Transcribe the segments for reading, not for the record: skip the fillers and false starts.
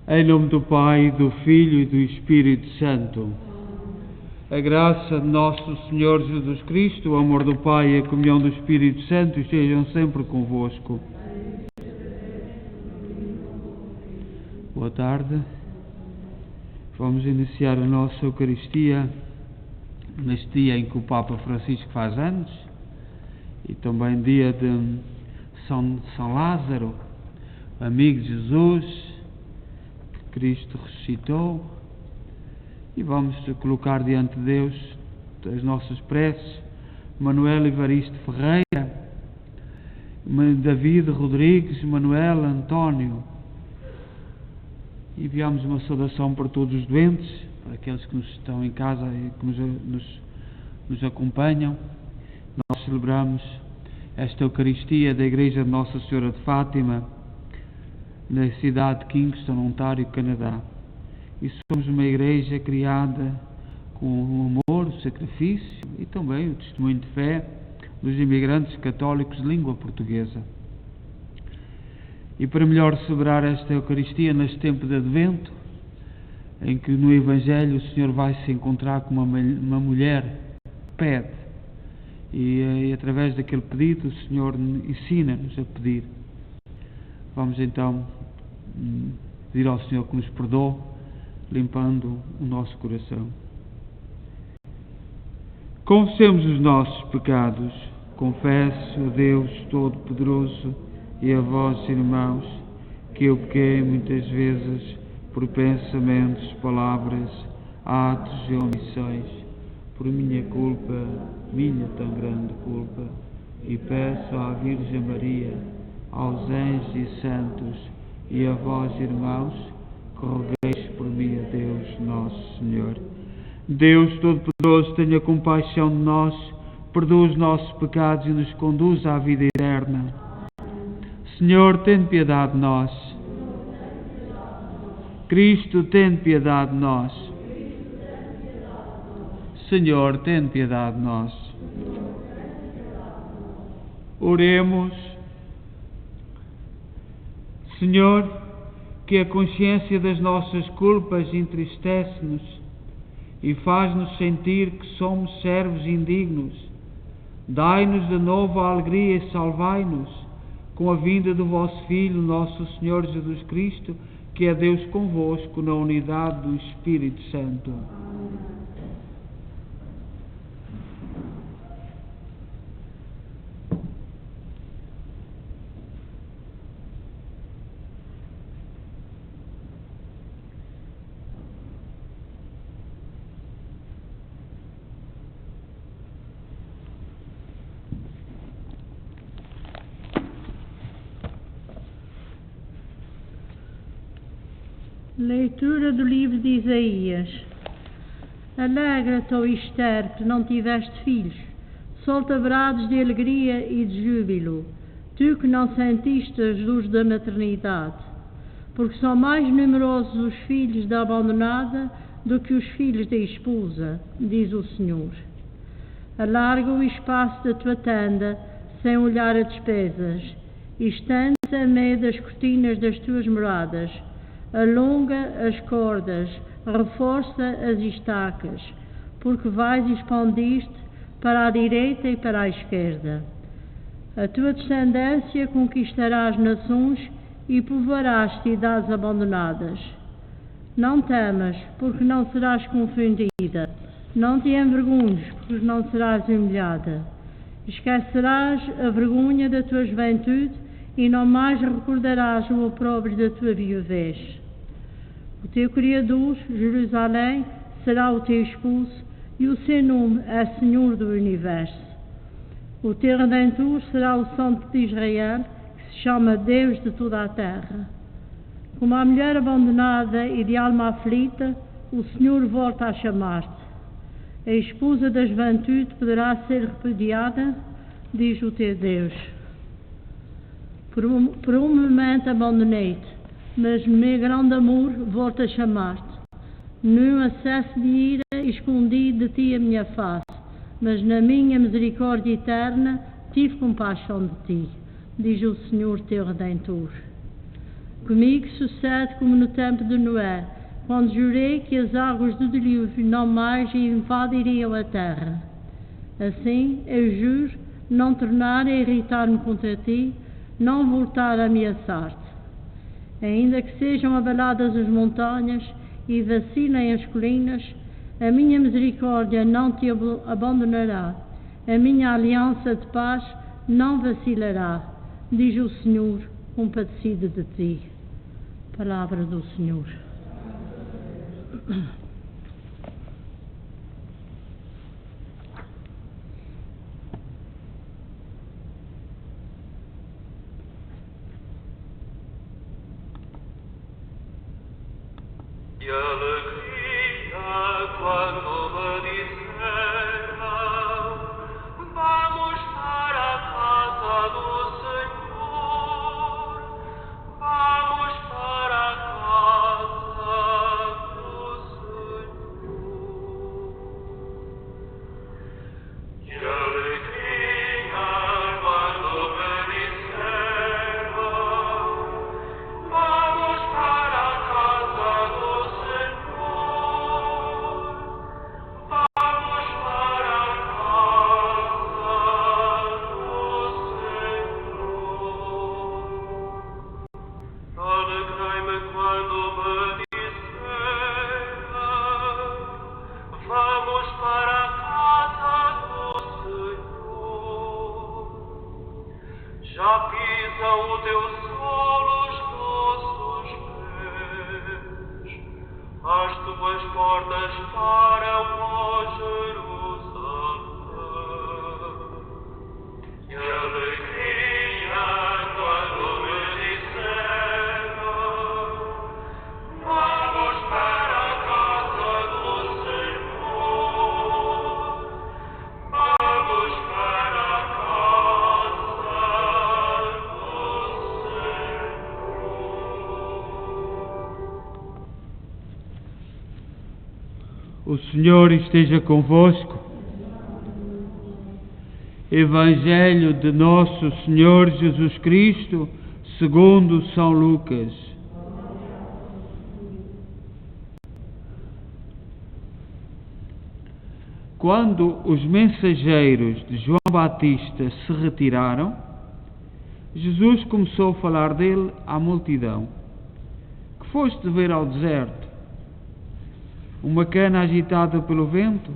Em nome do Pai, do Filho e do Espírito Santo. A graça de nosso Senhor Jesus Cristo, o amor do Pai e a comunhão do Espírito Santo estejam sempre convosco. Boa tarde. Vamos iniciar a nossa Eucaristia neste dia em que o Papa Francisco faz anos e também dia de São Lázaro, amigo de Jesus, que Cristo ressuscitou, e vamos colocar diante de Deus as nossas preces. Manuel Evaristo Ferreira, David Rodrigues, Manuel António. Enviamos uma saudação para todos os doentes, para aqueles que nos estão em casa e que nos acompanham. Nós celebramos esta Eucaristia da Igreja de Nossa Senhora de Fátima, na cidade de Kingston, Ontário, Canadá. E somos uma igreja criada com o amor, o sacrifício e também o testemunho de fé dos imigrantes católicos de língua portuguesa. E para melhor celebrar esta Eucaristia neste tempo de Advento, em que no Evangelho o Senhor vai se encontrar com uma mulher que pede, e através daquele pedido o Senhor ensina-nos a pedir. Vamos então pedir ao Senhor que nos perdoe, limpando o nosso coração. Confessemos os nossos pecados. Confesso a Deus Todo-Poderoso e a vós, irmãos, que eu pequei muitas vezes por pensamentos, palavras, atos e omissões, por minha culpa, minha tão grande culpa, e peço à Virgem Maria, aos anjos e santos e a vós, irmãos, que rogueis por mim a Deus Nosso Senhor. Deus Todo-Poderoso, tenha compaixão de nós, perdoa os nossos pecados e nos conduz à vida eterna. Senhor, tem piedade de nós. Cristo, tem piedade de nós. Senhor, tem piedade de nós. Oremos. Senhor, que a consciência das nossas culpas entristece-nos e faz-nos sentir que somos servos indignos. Dai-nos de novo a alegria e salvai-nos com a vinda do vosso Filho, nosso Senhor Jesus Cristo, que é Deus convosco na unidade do Espírito Santo. Leitura do livro de Isaías. Alegra-te, ó Esther, que não tiveste filhos. Solta brados de alegria e de júbilo, tu que não sentiste as luzes da maternidade. Porque são mais numerosos os filhos da abandonada do que os filhos da esposa, diz o Senhor. Alarga o espaço da tua tenda, sem olhar a despesas. Estende-se a meio das cortinas das tuas moradas. Alonga as cordas, reforça as estacas, porque vais e expandiste para a direita e para a esquerda. A tua descendência conquistará as nações e povoarás cidades abandonadas. Não temas, porque não serás confundida. Não te envergonhes, porque não serás humilhada. Esquecerás a vergonha da tua juventude e não mais recordarás o opróbrio da tua viuvez. O teu Criador, Jerusalém, será o teu esposo, e o seu nome é Senhor do Universo. O teu Redentor será o Santo de Israel, que se chama Deus de toda a terra. Como a mulher abandonada e de alma aflita, o Senhor volta a chamar-te. A esposa da juventude poderá ser repudiada, diz o teu Deus. Por um momento abandonei-te, mas no meu grande amor volto a chamar-te. Num acesso de ira escondi de ti a minha face, mas na minha misericórdia eterna tive compaixão de ti, diz o Senhor teu Redentor. Comigo sucede como no tempo de Noé, quando jurei que as águas do dilúvio não mais invadiriam a terra. Assim, eu juro não tornar a irritar-me contra ti, não voltar a ameaçar-te. Ainda que sejam abaladas as montanhas e vacilem as colinas, a minha misericórdia não te abandonará, a minha aliança de paz não vacilará, diz o Senhor, compadecido de ti. Palavra do Senhor. E alegria quando me disseram: vamos para a casa do Senhor, vamos para a casa do Senhor. E alegria quando me disseram: vamos para a casa do Senhor, vamos para a casa do Senhor. Alegrei-me quando me disseram: vamos para a casa do Senhor. Já pisam o teu solo os nossos pés, as tuas portas param, ó Jerusalém. E alegria quando me disseram: vamos para a casa do Senhor, vamos para a casa do Senhor. O Senhor esteja convosco. Evangelho de Nosso Senhor Jesus Cristo, segundo São Lucas. Quando os mensageiros de João Batista se retiraram, Jesus começou a falar dele à multidão. Que foste ver ao deserto? Uma cana agitada pelo vento?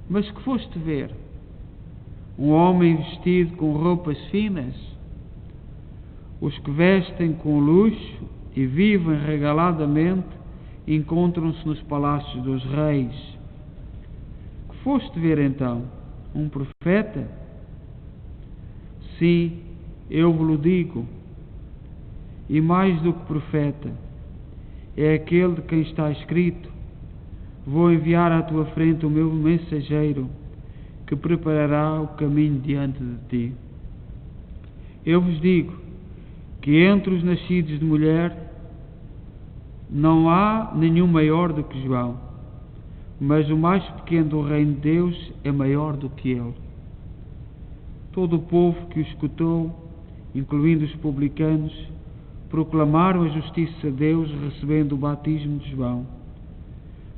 Mas que foste ver? Um homem vestido com roupas finas? Os que vestem com luxo e vivem regaladamente encontram-se nos palácios dos reis. Que foste ver então? Um profeta? Sim, eu vos digo, e mais do que profeta, é aquele de quem está escrito: vou enviar à tua frente o meu mensageiro, que preparará o caminho diante de ti. Eu vos digo que entre os nascidos de mulher não há nenhum maior do que João, mas o mais pequeno do reino de Deus é maior do que ele. Todo o povo que o escutou, incluindo os publicanos, proclamaram a justiça de Deus recebendo o batismo de João.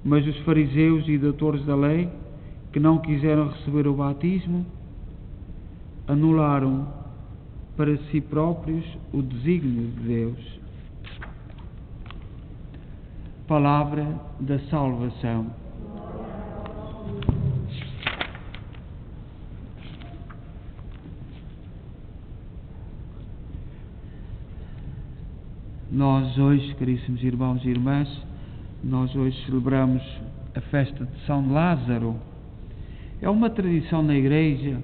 Mas os fariseus e doutores da lei, que não quiseram receber o batismo, anularam para si próprios o desígnio de Deus. Palavra da salvação. Nós hoje, caríssimos irmãos e irmãs, nós hoje celebramos a festa de São Lázaro. É uma tradição na Igreja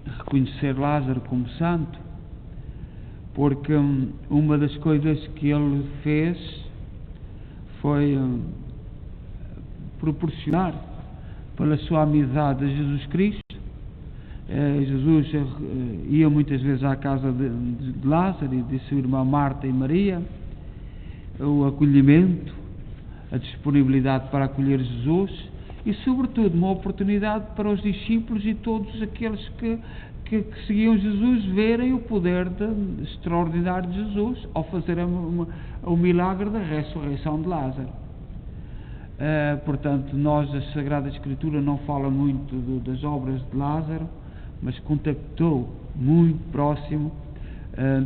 reconhecer Lázaro como santo, porque uma das coisas que ele fez foi proporcionar, pela sua amizade a Jesus Cristo. Jesus ia muitas vezes à casa de Lázaro e de sua irmã Marta e Maria. O acolhimento, a disponibilidade para acolher Jesus e, sobretudo, uma oportunidade para os discípulos e todos aqueles que seguiam Jesus verem o poder extraordinário de Jesus ao fazer o milagre da ressurreição de Lázaro. Portanto, a Sagrada Escritura não fala muito das obras de Lázaro, mas contactou muito próximo.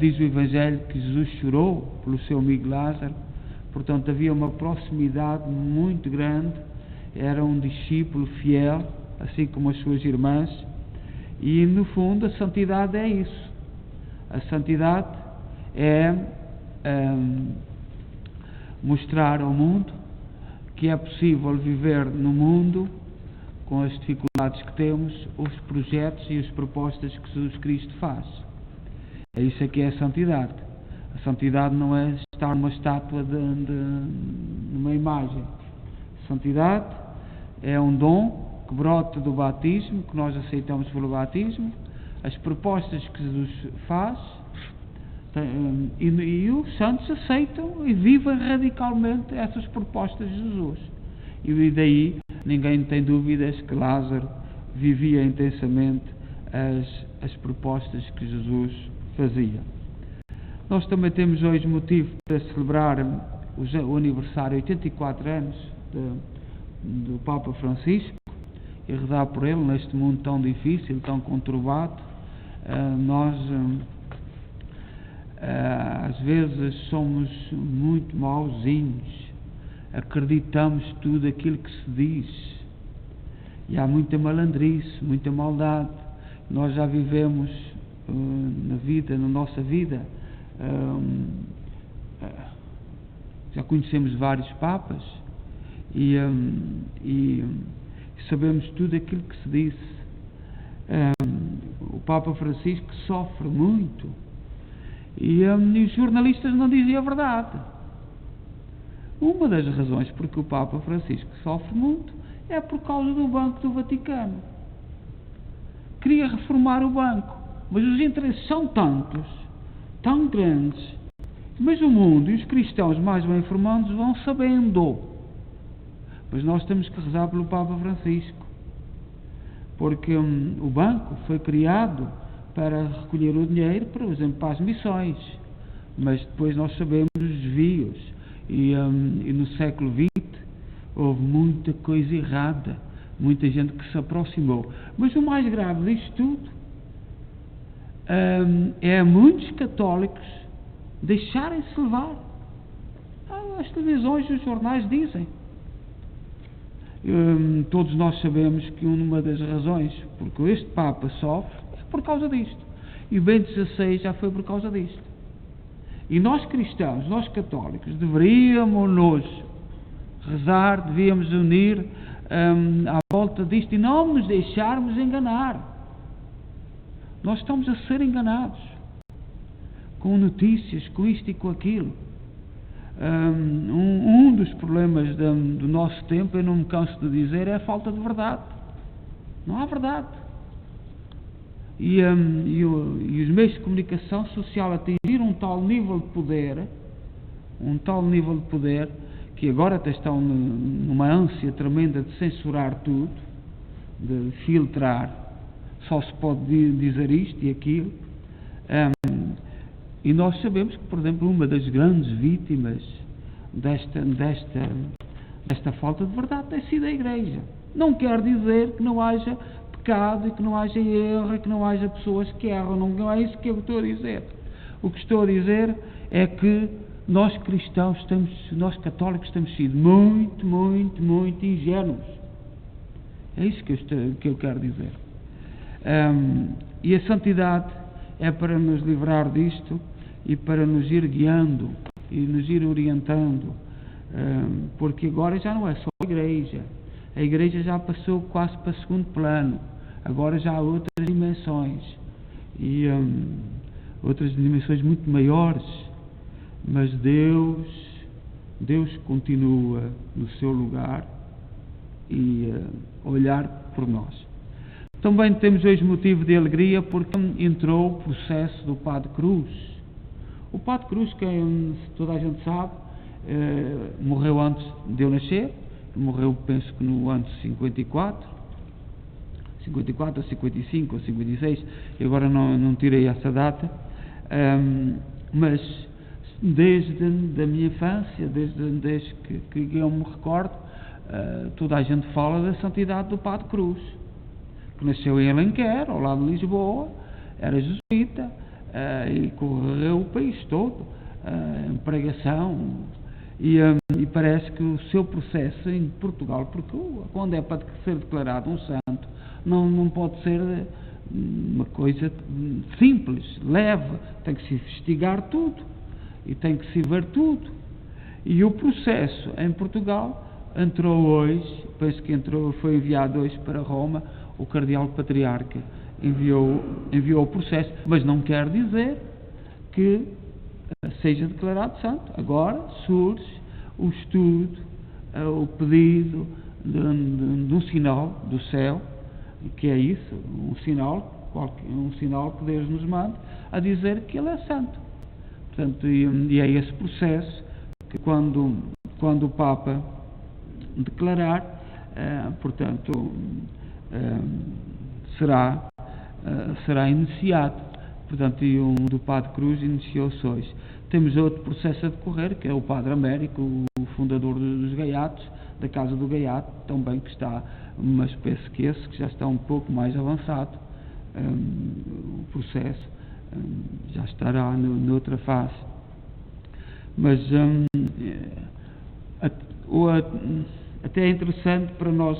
Diz o Evangelho que Jesus chorou pelo seu amigo Lázaro. Portanto, havia uma proximidade muito grande. Era um discípulo fiel, assim como as suas irmãs. E, no fundo, a santidade é isso. A santidade é mostrar ao mundo que é possível viver no mundo, com as dificuldades que temos, os projetos e as propostas que Jesus Cristo faz. É isso que é a santidade. A santidade não é estar numa estátua numa imagem. A santidade é um dom que brota do batismo, que nós aceitamos pelo batismo, as propostas que Jesus faz, e os santos aceitam e vivem radicalmente essas propostas de Jesus. E daí ninguém tem dúvidas que Lázaro vivia intensamente as propostas que Jesus fazia. Nós também temos hoje motivo para celebrar o aniversário, 84 anos do Papa Francisco, e rezar por ele neste mundo tão difícil, tão conturbado. Nós às vezes somos muito mauzinhos, acreditamos tudo aquilo que se diz, e há muita malandrice, muita maldade. Nós já vivemos na nossa vida, já conhecemos vários papas e sabemos tudo aquilo que se disse. O Papa Francisco sofre muito e os jornalistas não dizem a verdade. Uma das razões porque o Papa Francisco sofre muito é por causa do Banco do Vaticano. Queria reformar o banco, mas os interesses são tantos, tão grandes, mas o mundo e os cristãos mais bem informados vão sabendo. Mas nós temos que rezar pelo Papa Francisco, porque o banco foi criado para recolher o dinheiro, por exemplo, para as missões, mas depois nós sabemos os desvios, e no século XX houve muita coisa errada, muita gente que se aproximou. Mas o mais grave disto tudo é muitos católicos deixarem-se levar. As televisões e os jornais dizem. Todos nós sabemos que uma das razões porque este Papa sofre é por causa disto, e o Bento XVI já foi por causa disto. E nós cristãos, nós católicos, deveríamos nos rezar, devíamos unir à volta disto e não nos deixarmos enganar. Nós estamos a ser enganados com notícias, com isto e com aquilo. Um dos problemas do nosso tempo, eu não me canso de dizer, é a falta de verdade. Não há verdade. E os meios de comunicação social atingiram um tal nível de poder, que agora até estão numa ânsia tremenda de censurar tudo, de filtrar, só se pode dizer isto e aquilo. E nós sabemos que, por exemplo, uma das grandes vítimas desta falta de verdade tem sido a Igreja. Não quer dizer que não haja pecado e que não haja erro e que não haja pessoas que erram, não é isso que eu estou a dizer. O que estou a dizer é que nós cristãos, nós católicos, temos sido muito, muito, muito ingênuos. É isso que eu quero dizer. E a santidade é para nos livrar disto e para nos ir guiando e nos ir orientando, porque agora já não é só a Igreja já passou quase para segundo plano, agora já há outras dimensões, e outras dimensões muito maiores, mas Deus continua no seu lugar e olhar por nós. Também temos hoje motivo de alegria porque entrou o processo do Padre Cruz. O Padre Cruz, que toda a gente sabe, morreu antes de eu nascer, morreu penso que no ano 54 ou 55 ou 56, e agora não tirei essa data, mas desde a minha infância, desde que eu me recordo, toda a gente fala da santidade do Padre Cruz, que nasceu em Alenquer, ao lado de Lisboa, era jesuíta, e correu o país todo em pregação, e parece que o seu processo em Portugal, porque quando é para ser declarado um santo, não pode ser uma coisa simples, leve, tem que se investigar tudo e tem que se ver tudo, e o processo em Portugal entrou hoje, penso que foi enviado hoje para Roma. O Cardeal Patriarca enviou o processo, mas não quer dizer que seja declarado santo. Agora surge o estudo, o pedido de um sinal do céu, que é isso, um sinal que Deus nos manda a dizer que Ele é santo. Portanto, e é esse processo que quando o Papa declarar, portanto, será iniciado. Portanto, e um do Padre Cruz iniciou-se hoje. Temos outro processo a decorrer, que é o Padre Américo, o fundador dos Gaiatos, da Casa do Gaiato, também, que está, mas penso que esse que já está um pouco mais avançado, o processo já estará noutra fase. Mas até é interessante para nós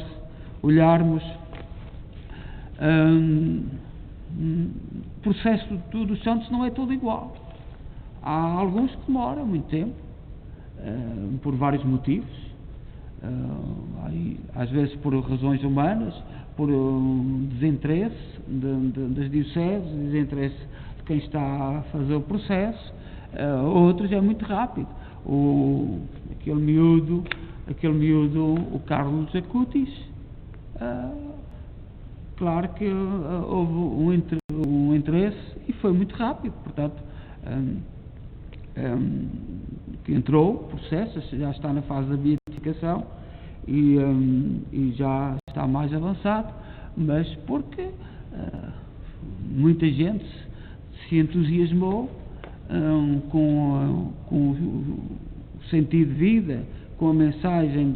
olharmos o processo dos santos não é todo igual. Há alguns que demoram muito tempo, por vários motivos, às vezes por razões humanas, por desinteresse das dioceses, desinteresse de quem está a fazer o processo. Outros é muito rápido. Aquele miúdo, o Carlos Acutis, claro que houve um interesse e foi muito rápido, portanto, que entrou o processo, já está na fase da beatificação e já está mais avançado, mas porque muita gente se entusiasmou com o sentido de vida, com a mensagem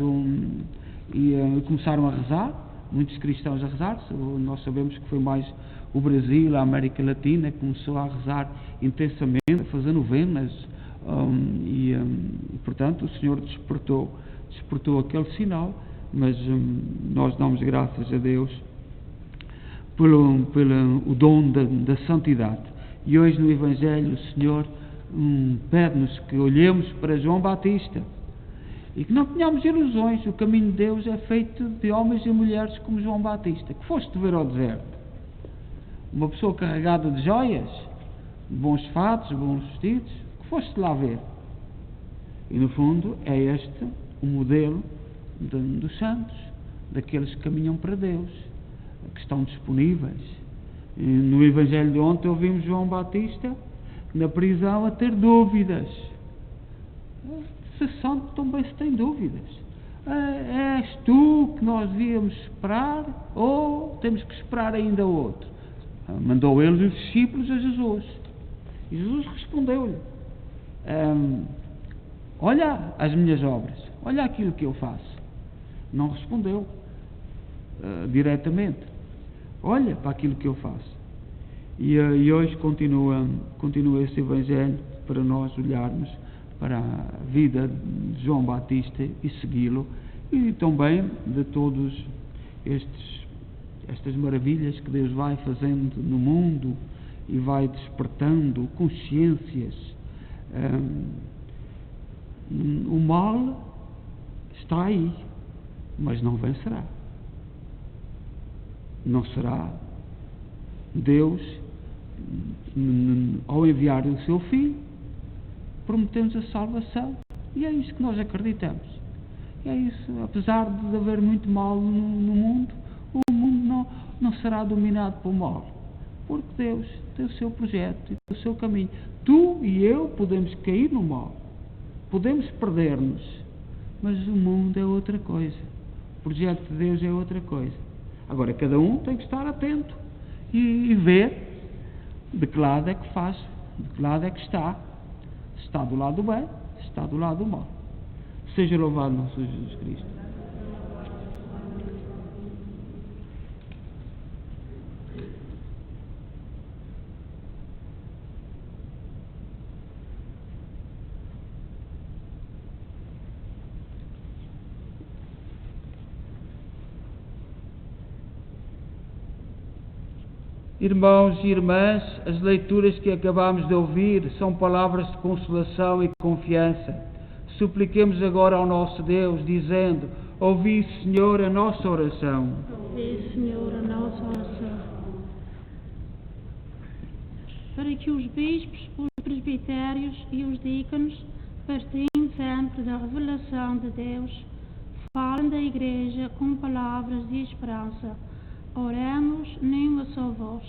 e começaram a rezar, muitos cristãos a rezar. Nós sabemos que foi mais o Brasil, a América Latina, que começou a rezar intensamente, a fazer novenas, e portanto o Senhor despertou aquele sinal, mas nós damos graças a Deus pelo o dom da santidade. E hoje no Evangelho o Senhor pede-nos que olhemos para João Batista e que não tenhamos ilusões. O caminho de Deus é feito de homens e mulheres como João Batista. Que foste ver ao deserto? Uma pessoa carregada de joias, de bons fatos, bons vestidos? Que foste lá ver? E no fundo é este o modelo dos santos, daqueles que caminham para Deus, que estão disponíveis. E no Evangelho de ontem ouvimos João Batista na prisão a ter dúvidas. Se santo também se tem dúvidas. És tu que nós devíamos esperar ou temos que esperar ainda outro? Mandou ele os discípulos a Jesus. E Jesus respondeu-lhe: olha as minhas obras, olha aquilo que eu faço. Não respondeu diretamente: olha para aquilo que eu faço. E hoje continua esse Evangelho para nós olharmos para a vida de João Batista e segui-lo, e também de todos estas maravilhas que Deus vai fazendo no mundo e vai despertando consciências. O mal está aí, mas não vencerá. Não será. Deus, ao enviar o seu Filho, prometemos a salvação, e é isso que nós acreditamos. É isso. Apesar de haver muito mal no mundo, o mundo não será dominado pelo mal, porque Deus tem o seu projeto e o seu caminho. Tu e eu podemos cair no mal, podemos perder-nos, mas o mundo é outra coisa, o projeto de Deus é outra coisa. Agora cada um tem que estar atento e ver de que lado é que faz, de que lado é que está. Se está do lado do bem, se está do lado do mal. Seja louvado nosso Jesus Cristo. Irmãos e irmãs, as leituras que acabamos de ouvir são palavras de consolação e confiança. Supliquemos agora ao nosso Deus, dizendo: ouvi, Senhor, a nossa oração. Ouvi, Senhor, a nossa oração. Para que os bispos, os presbitérios e os díaconos, partindo sempre da revelação de Deus, falem da Igreja com palavras de esperança. Oremos numa só voz.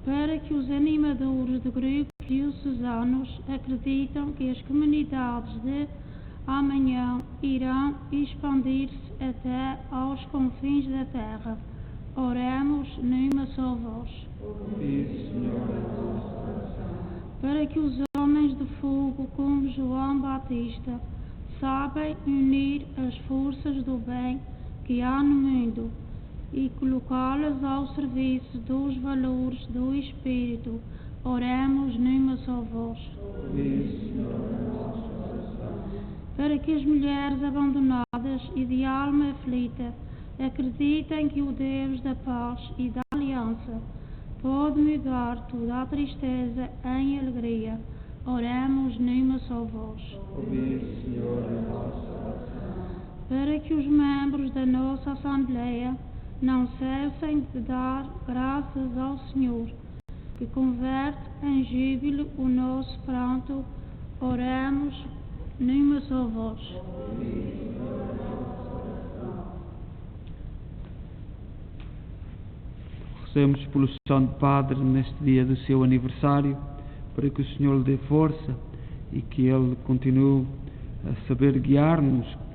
Para que os animadores de grupos diocesanos acreditam que as comunidades de amanhã irão expandir-se até aos confins da terra. Oremos numa só voz. Para que os homens de fogo, como João Batista, sabem unir as forças do bem que há no mundo e colocá-las ao serviço dos valores do Espírito. Oremos numa só voz. Para que as mulheres abandonadas e de alma aflita acreditem que o Deus da paz e da aliança pode mudar toda a tristeza em alegria. Oremos numa só voz. Para que os membros da nossa Assembleia não cessem de dar graças ao Senhor, que converte em júbilo o nosso pranto. Oremos numa só voz. Rezemos pelo Santo Padre neste dia do seu aniversário, para que o Senhor lhe dê força e que ele continue a saber guiar-nos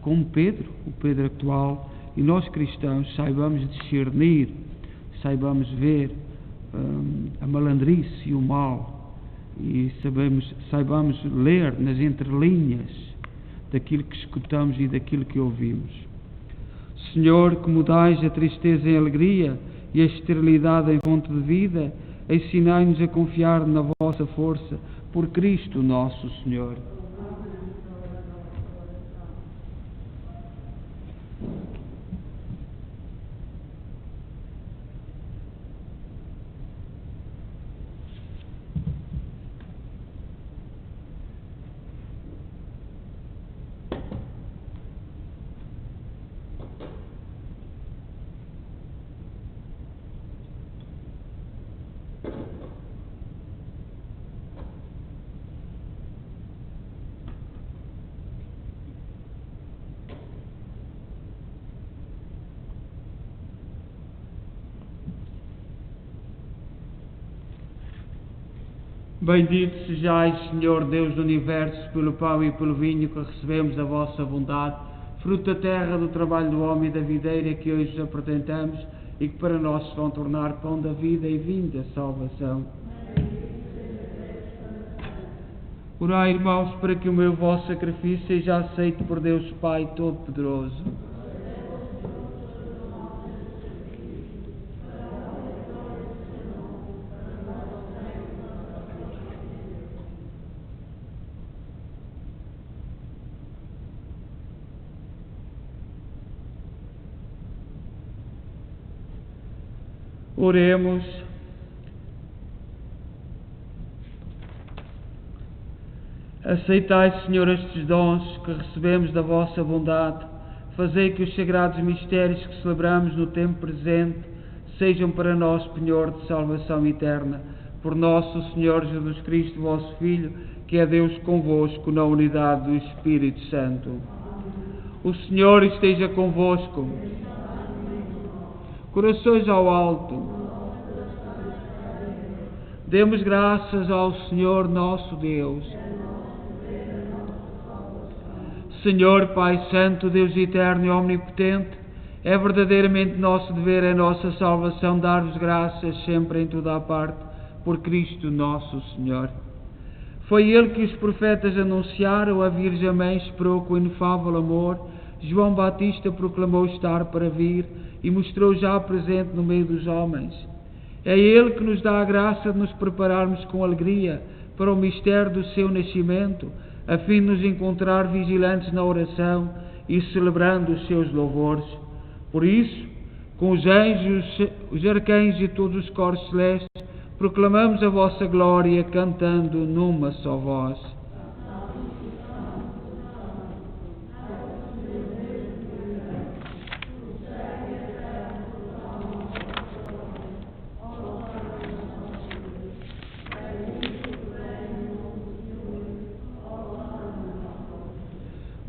como Pedro, o Pedro atual, e nós cristãos saibamos discernir, saibamos ver a malandrice e o mal, e saibamos ler nas entrelinhas daquilo que escutamos e daquilo que ouvimos. Senhor, que mudais a tristeza em alegria e a esterilidade em fonte de vida, ensinai-nos a confiar na vossa força, por Cristo nosso Senhor. Bendito sejais, Senhor Deus do Universo, pelo pão e pelo vinho que recebemos da vossa bondade, fruto da terra, do trabalho do homem e da videira que hoje vos apresentamos e que para nós se vão tornar pão da vida e vinho da salvação. Orai, irmãos, para que o meu vosso sacrifício seja aceito por Deus Pai Todo-Poderoso. Oremos. Aceitai, Senhor, estes dons que recebemos da vossa bondade. Fazei que os sagrados mistérios que celebramos no tempo presente sejam para nós penhor de salvação eterna. Por nosso Senhor Jesus Cristo, vosso Filho, que é Deus convosco na unidade do Espírito Santo. O Senhor esteja convosco. Corações ao alto. Demos graças ao Senhor nosso Deus. Senhor, Pai Santo, Deus eterno e omnipotente, é verdadeiramente nosso dever, é nossa salvação dar-vos graças sempre em toda a parte, por Cristo nosso Senhor. Foi Ele que os profetas anunciaram, a Virgem Mãe esperou com inefável amor, João Batista proclamou estar para vir e mostrou já presente no meio dos homens. É Ele que nos dá a graça de nos prepararmos com alegria para o mistério do seu nascimento, a fim de nos encontrar vigilantes na oração e celebrando os seus louvores. Por isso, com os anjos, os arcanjos e todos os coros celestes, proclamamos a vossa glória, cantando numa só voz.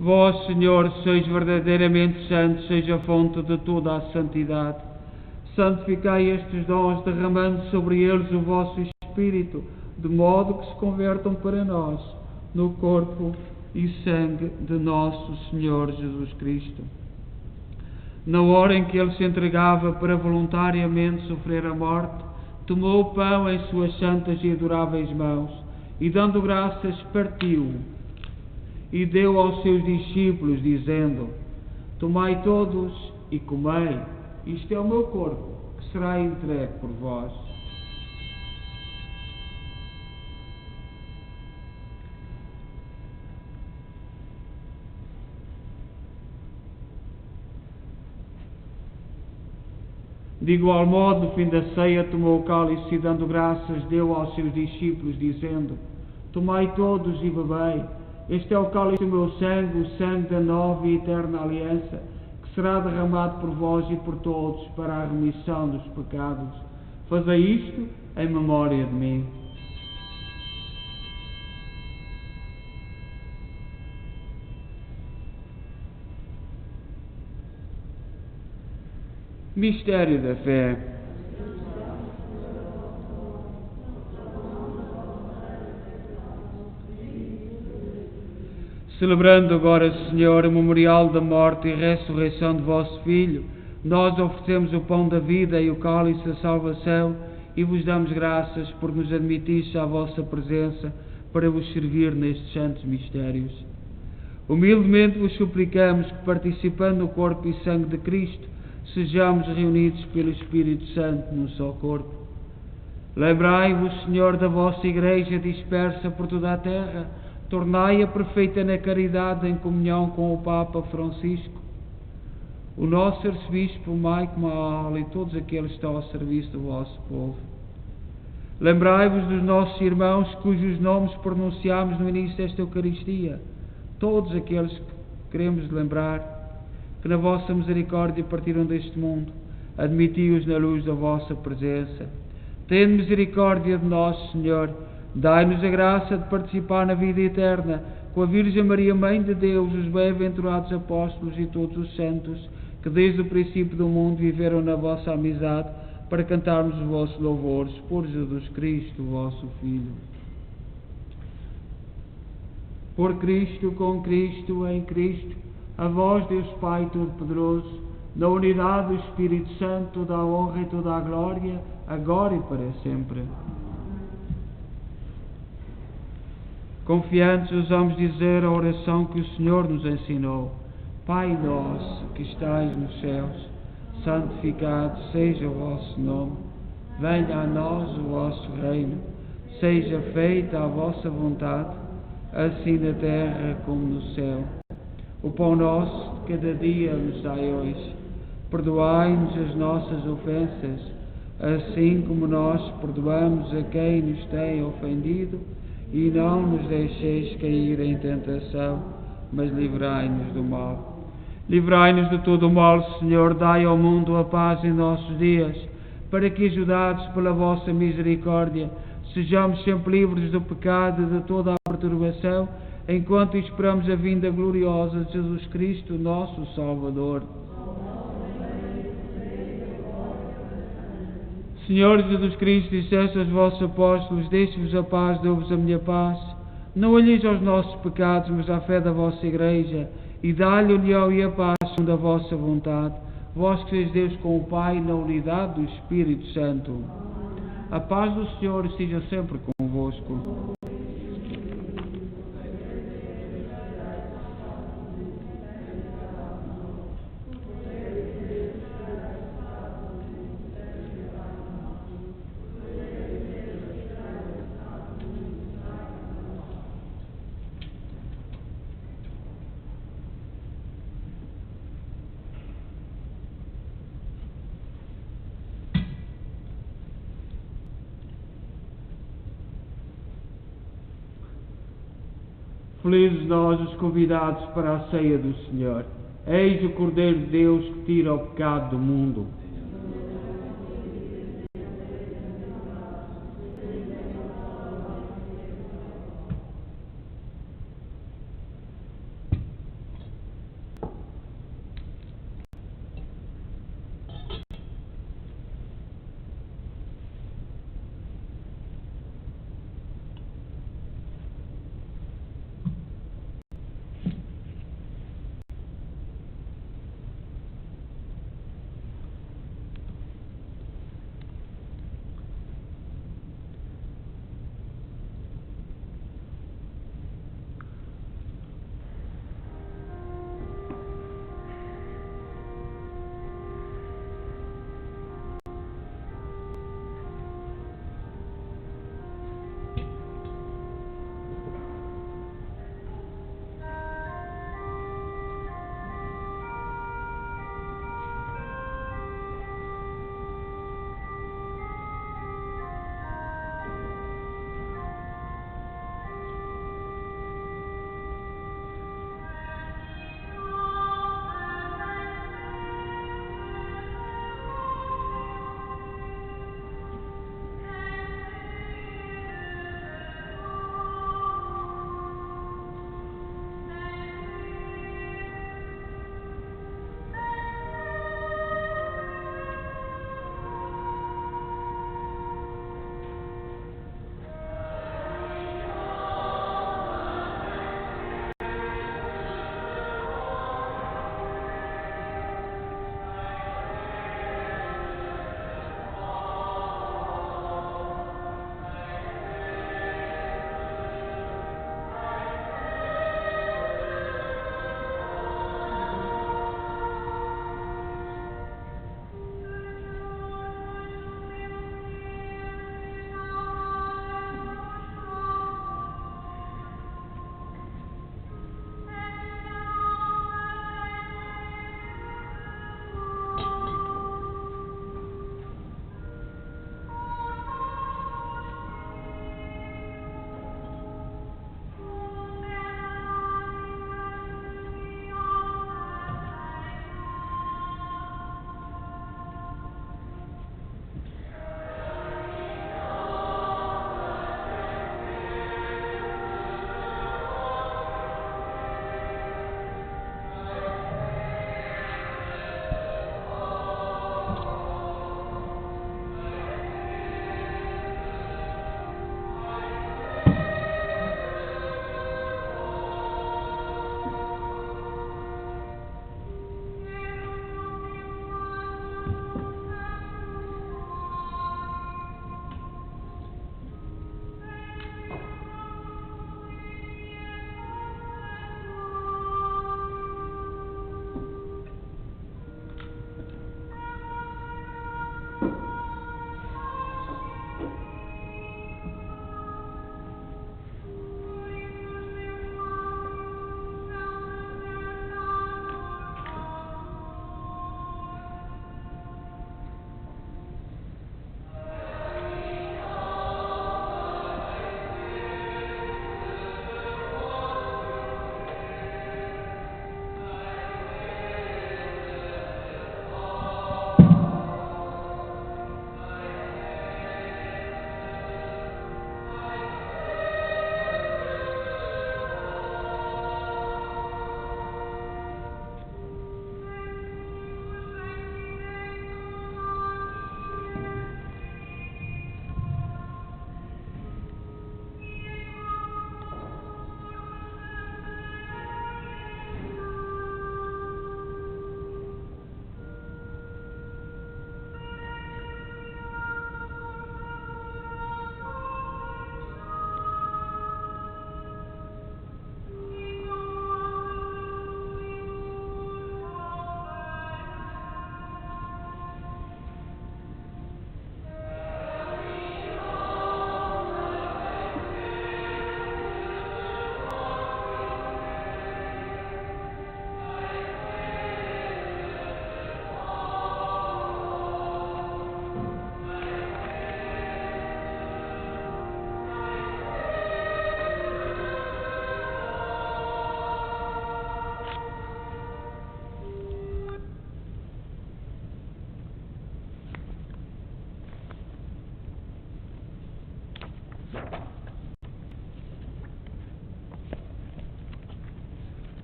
Vós, Senhor, sois verdadeiramente santos, seja a fonte de toda a santidade. Santificai estes dons, derramando sobre eles o vosso Espírito, de modo que se convertam para nós no corpo e sangue de nosso Senhor Jesus Cristo. Na hora em que Ele se entregava para voluntariamente sofrer a morte, tomou o pão em suas santas e adoráveis mãos, e dando graças, partiu-o. E deu aos seus discípulos, dizendo: Tomai todos e comei, isto é o meu corpo, que será entregue por vós. De igual modo, no fim da ceia, tomou o cálice e, dando graças, deu aos seus discípulos, dizendo: Tomai todos e bebei. Este é o cálice do meu sangue, o sangue da nova e eterna aliança, que será derramado por vós e por todos para a remissão dos pecados. Fazei isto em memória de mim. Mistério da fé. Celebrando agora, Senhor, o memorial da morte e ressurreição de vosso Filho, nós oferecemos o pão da vida e o cálice da salvação e vos damos graças por nos admitir à vossa presença para vos servir nestes santos mistérios. Humildemente vos suplicamos que, participando no corpo e sangue de Cristo, sejamos reunidos pelo Espírito Santo num só corpo. Lembrai-vos, Senhor, da vossa Igreja dispersa por toda a terra, tornai-a perfeita na caridade em comunhão com o Papa Francisco, o nosso arcebispo Mike Mahal e todos aqueles que estão ao serviço do vosso povo. Lembrai-vos dos nossos irmãos cujos nomes pronunciámos no início desta Eucaristia, todos aqueles que queremos lembrar, que na vossa misericórdia partiram deste mundo, admiti-os na luz da vossa presença. Tende misericórdia de nós, Senhor. Dai-nos a graça de participar na vida eterna com a Virgem Maria, Mãe de Deus, os bem-aventurados apóstolos e todos os santos que desde o princípio do mundo viveram na vossa amizade, para cantarmos os vossos louvores por Jesus Cristo, vosso Filho. Por Cristo, com Cristo, em Cristo, a vós, Deus Pai Todo-Poderoso, na unidade do Espírito Santo, toda a honra e toda a glória, agora e para sempre. Confiantes, ousamos dizer a oração que o Senhor nos ensinou. Pai nosso, que estais nos céus, santificado seja o vosso nome. Venha a nós o vosso reino. Seja feita a vossa vontade, assim na terra como no céu. O pão nosso de cada dia nos dai hoje. Perdoai-nos as nossas ofensas, assim como nós perdoamos a quem nos tem ofendido, e não nos deixeis cair em tentação, mas livrai-nos do mal. Livrai-nos de todo o mal, Senhor, dai ao mundo a paz em nossos dias, para que, ajudados pela vossa misericórdia, sejamos sempre livres do pecado e de toda a perturbação, enquanto esperamos a vinda gloriosa de Jesus Cristo, nosso Salvador. Senhor Jesus Cristo, disseste aos vossos apóstolos: deixe-vos a paz, dou-vos a minha paz. Não olheis aos nossos pecados, mas à fé da vossa Igreja, e dá-lhe a união e a paz segundo a vossa vontade, vós que sois Deus com o Pai, na unidade do Espírito Santo. A paz do Senhor esteja sempre convosco. Felizes nós, os convidados para a ceia do Senhor. Eis o Cordeiro de Deus que tira o pecado do mundo.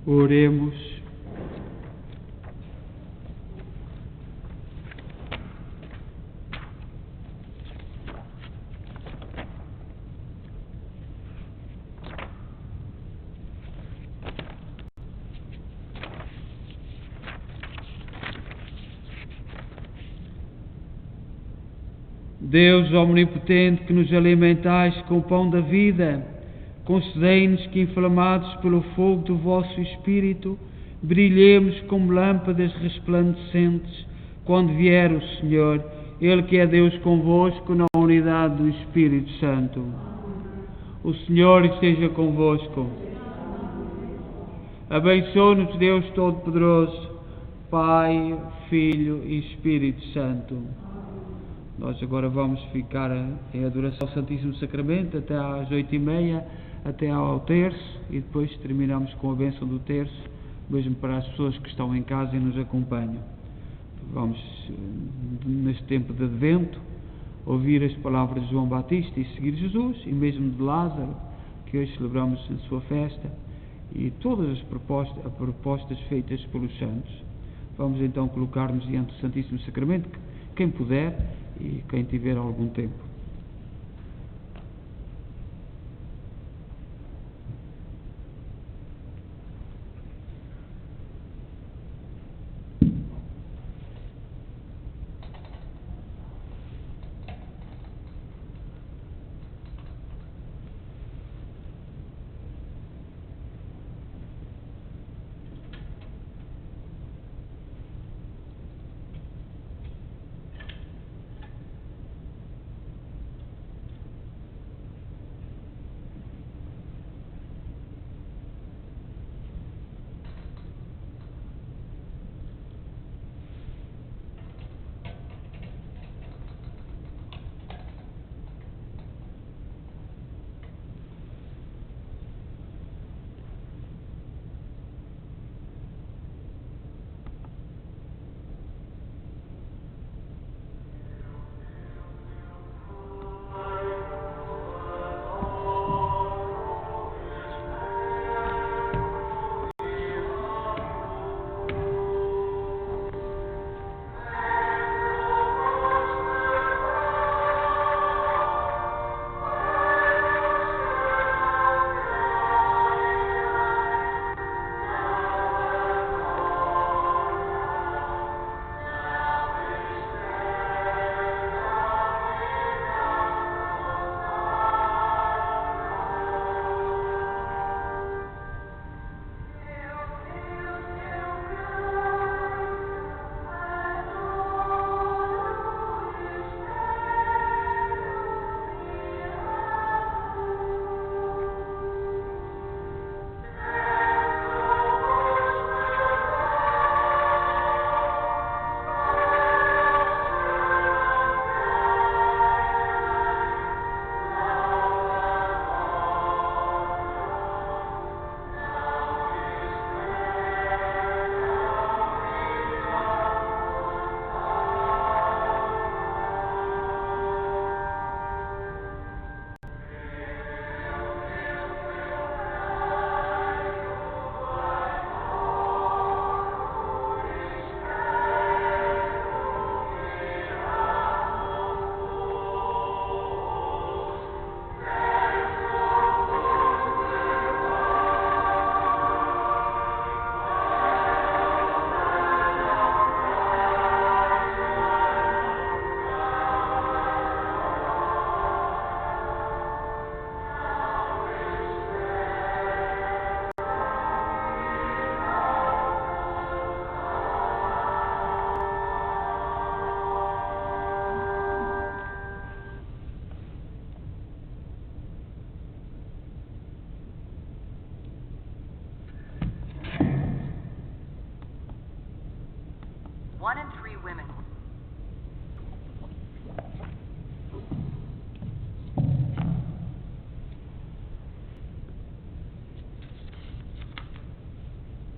Oremos. Deus omnipotente, que nos alimentais com o pão da vida, concedei-nos que, inflamados pelo fogo do vosso Espírito, brilhemos como lâmpadas resplandecentes quando vier o Senhor, Ele que é Deus convosco na unidade do Espírito Santo. O Senhor esteja convosco. Abençoe-nos Deus Todo-Poderoso, Pai, Filho e Espírito Santo. Nós agora vamos ficar em adoração ao Santíssimo Sacramento até às 8h30, até ao terço, e depois terminamos com a bênção do terço, mesmo para as pessoas que estão em casa e nos acompanham. Vamos, neste tempo de Advento, ouvir as palavras de João Batista e seguir Jesus, e mesmo de Lázaro, que hoje celebramos a sua festa, e todas as propostas feitas pelos santos. Vamos então colocar-nos diante do Santíssimo Sacramento, quem puder e quem tiver algum tempo.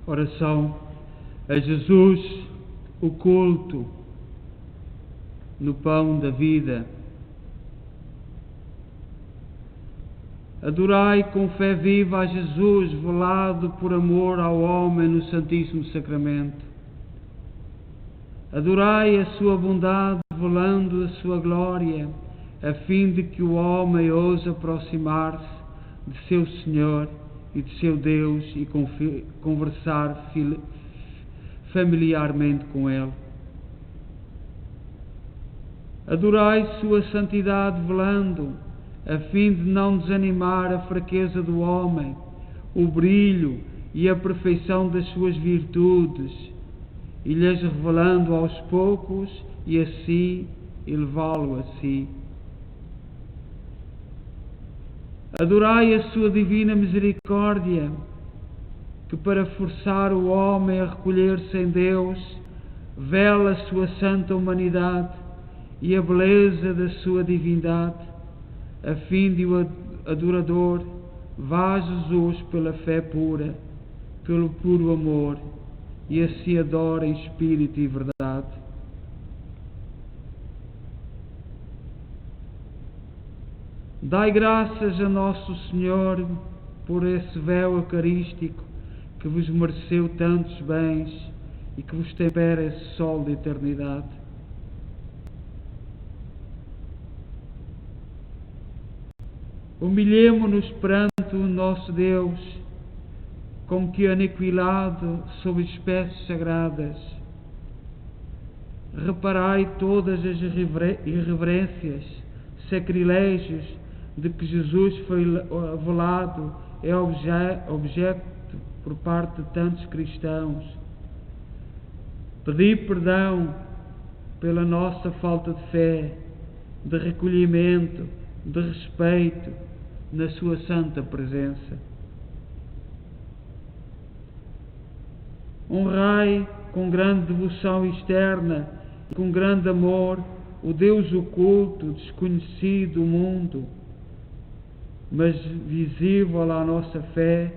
Oração a Jesus, o culto no pão da vida. Adorai com fé viva a Jesus, velado por amor ao homem no Santíssimo Sacramento. Adorai a sua bondade, velando a sua glória, a fim de que o homem ouse aproximar-se de seu Senhor e de seu Deus e conversar familiarmente com Ele. Adorai sua santidade, velando, a fim de não desanimar a fraqueza do homem, o brilho e a perfeição das suas virtudes, e lhes revelando aos poucos e a si, elevá-lo a si. Adorai a sua divina misericórdia, que para forçar o homem a recolher-se em Deus, vela a sua santa humanidade e a beleza da sua divindade, a fim de o adorador vá a Jesus pela fé pura, pelo puro amor, e assim adora em espírito e verdade. Dai graças a Nosso Senhor por esse véu eucarístico que vos mereceu tantos bens e que vos tempera esse sol da eternidade. Humilhemo-nos perante o nosso Deus, como que aniquilado sob espécies sagradas. Reparai todas as irreverências, sacrilégios de que Jesus foi velado é objeto por parte de tantos cristãos. Pedi perdão pela nossa falta de fé, de recolhimento, de respeito na sua santa presença. Honrai com grande devoção externa e com grande amor o Deus oculto, desconhecido do mundo, mas visível à nossa fé,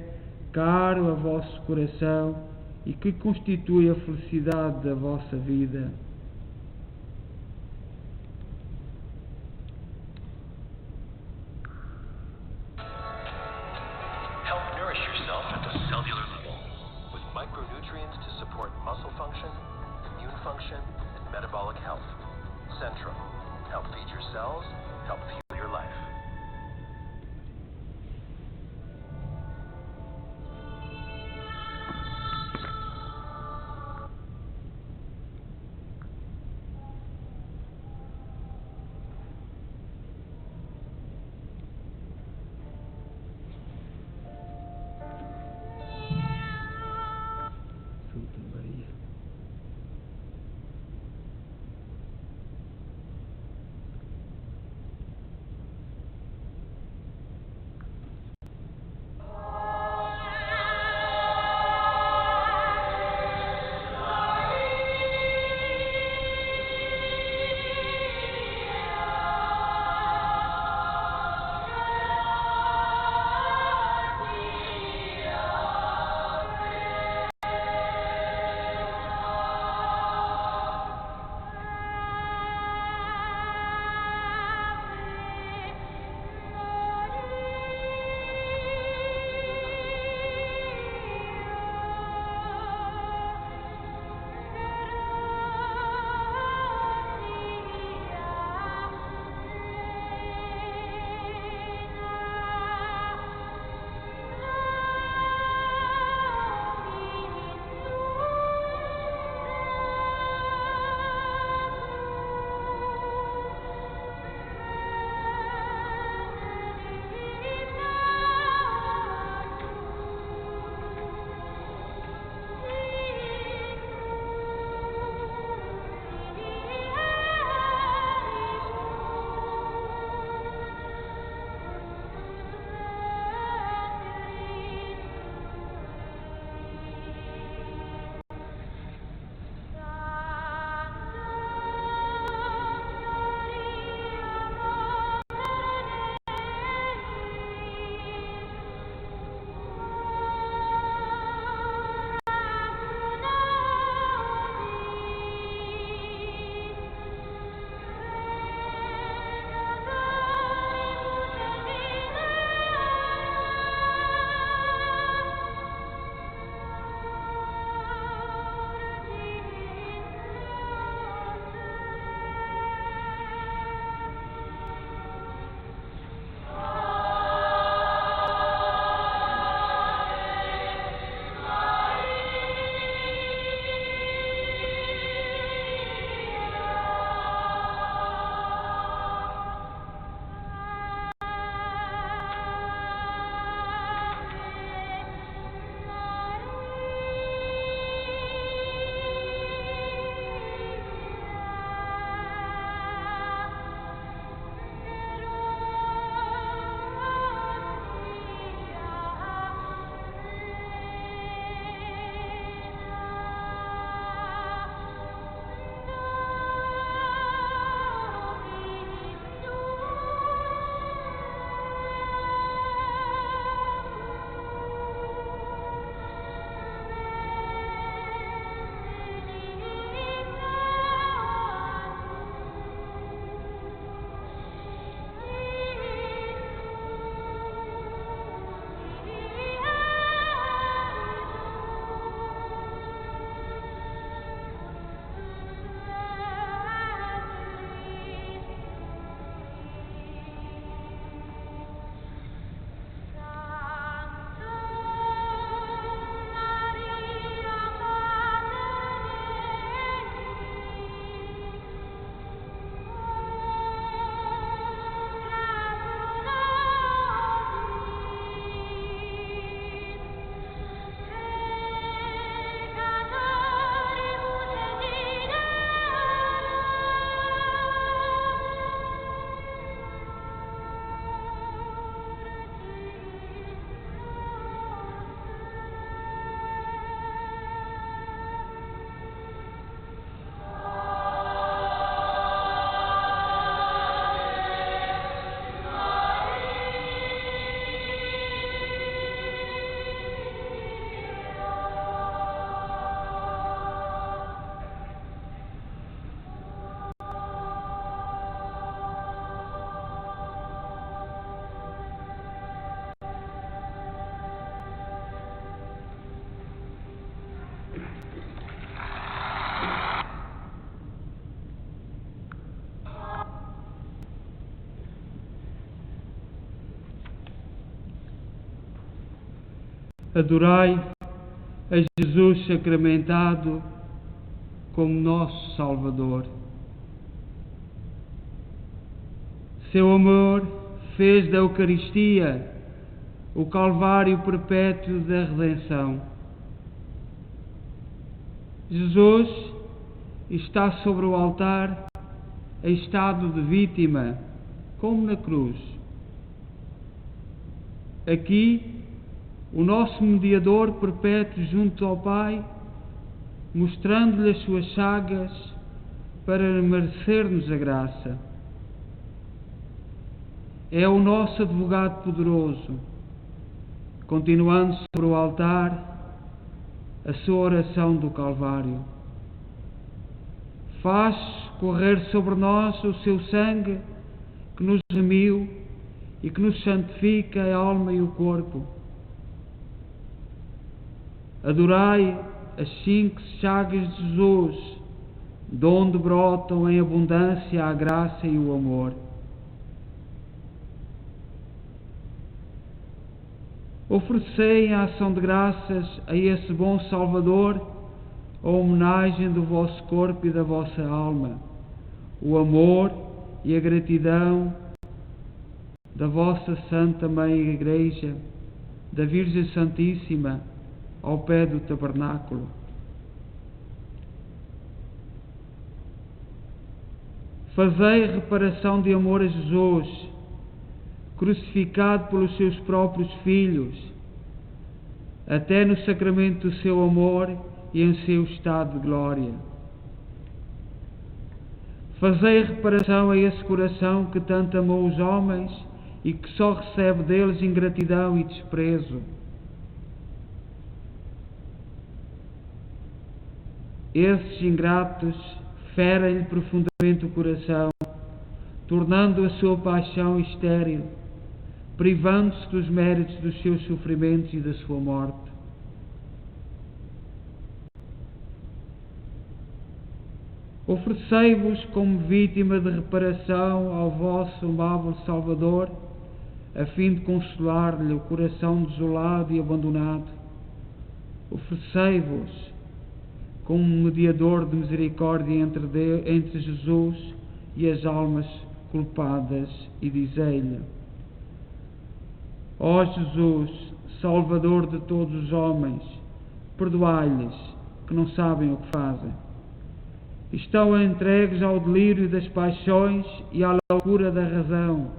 caro a vosso coração e que constitui a felicidade da vossa vida. Help nourish yourself at the cellular level with micronutrients to support muscle function, immune function, and metabolic health. Centrum. Help feed your cells, help fuel your life. Santa Maria. Adorai a Jesus sacramentado como nosso Salvador. Seu amor fez da Eucaristia o Calvário perpétuo da redenção. Jesus está sobre o altar em estado de vítima, como na cruz. Aqui, o nosso mediador perpétuo junto ao Pai, mostrando-lhe as suas chagas para merecer-nos a graça. É o nosso advogado poderoso, continuando sobre o altar a sua oração do Calvário. Faz correr sobre nós o seu sangue que nos remiu e que nos santifica a alma e o corpo. Adorai as 5 chagas de Jesus, de onde brotam em abundância a graça e o amor. Oferecei em ação de graças a esse bom Salvador a homenagem do vosso corpo e da vossa alma, o amor e a gratidão da vossa Santa Mãe Igreja, da Virgem Santíssima, ao pé do tabernáculo. Fazei reparação de amor a Jesus, crucificado pelos seus próprios filhos, até no sacramento do seu amor e em seu estado de glória. Fazei reparação a esse coração que tanto amou os homens e que só recebe deles ingratidão e desprezo. Esses ingratos ferem-lhe profundamente o coração, tornando a sua paixão estéril, privando-se dos méritos dos seus sofrimentos e da sua morte. Oferecei-vos como vítima de reparação ao vosso amável Salvador, a fim de consolar-lhe o coração desolado e abandonado. Oferecei-vos como mediador de misericórdia entre Jesus e as almas culpadas, e dizei-lhe: ó Jesus, Salvador de todos os homens, perdoai-lhes, que não sabem o que fazem. Estão entregues ao delírio das paixões e à loucura da razão.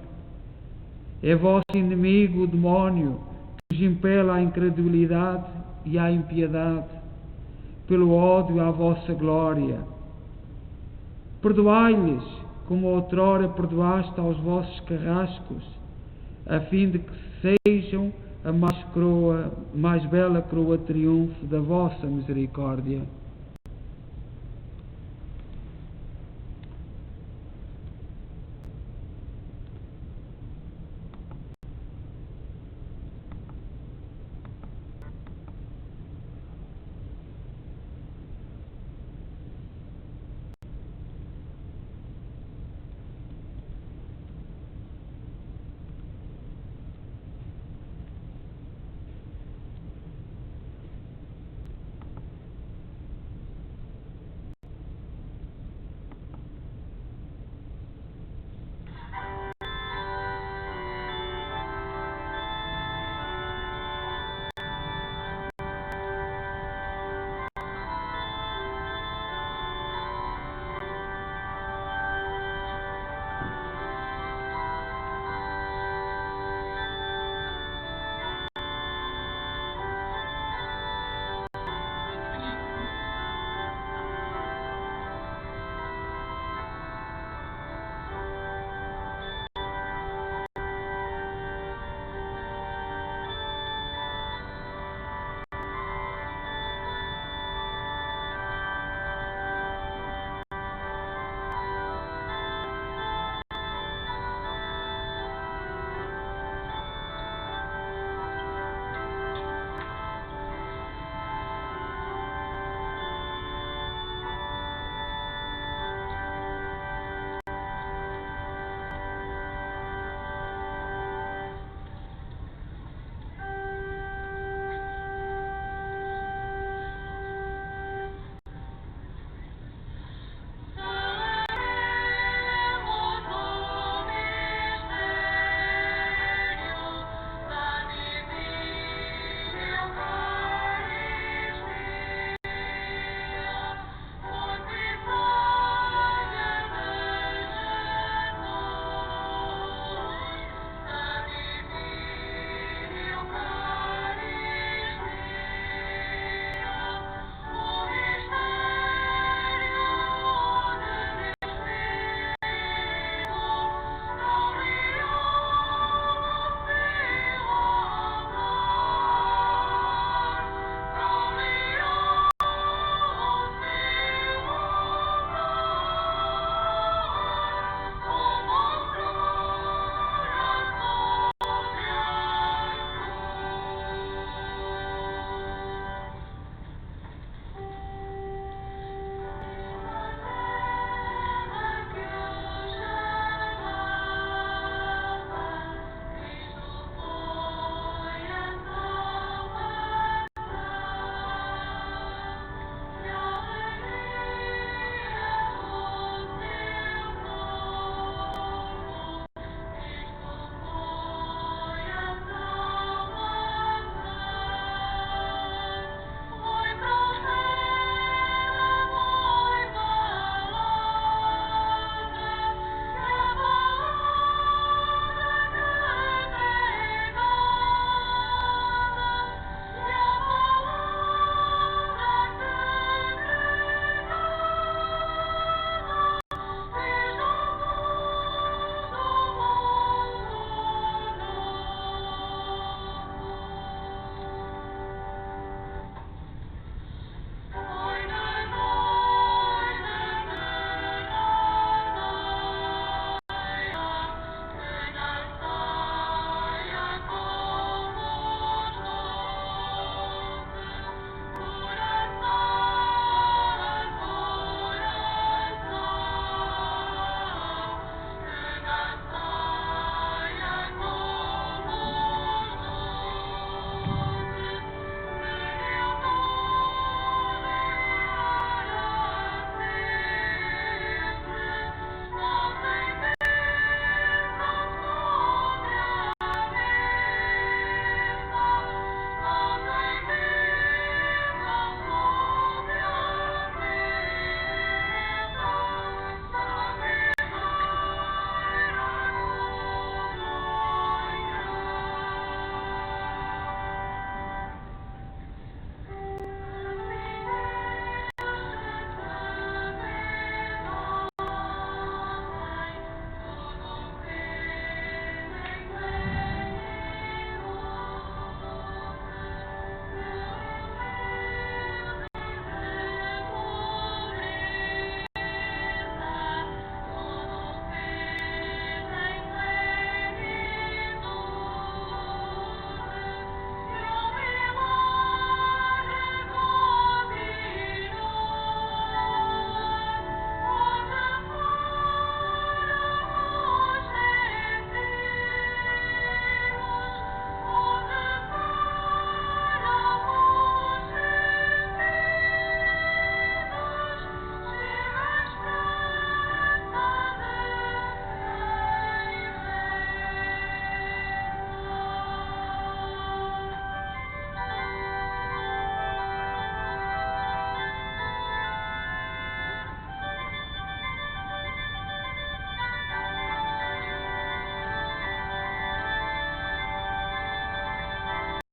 É vosso inimigo, o demónio, que os impela à incredulidade e à impiedade, pelo ódio à vossa glória. Perdoai-lhes, como outrora perdoaste aos vossos carrascos, a fim de que sejam a mais bela coroa de triunfo da vossa misericórdia.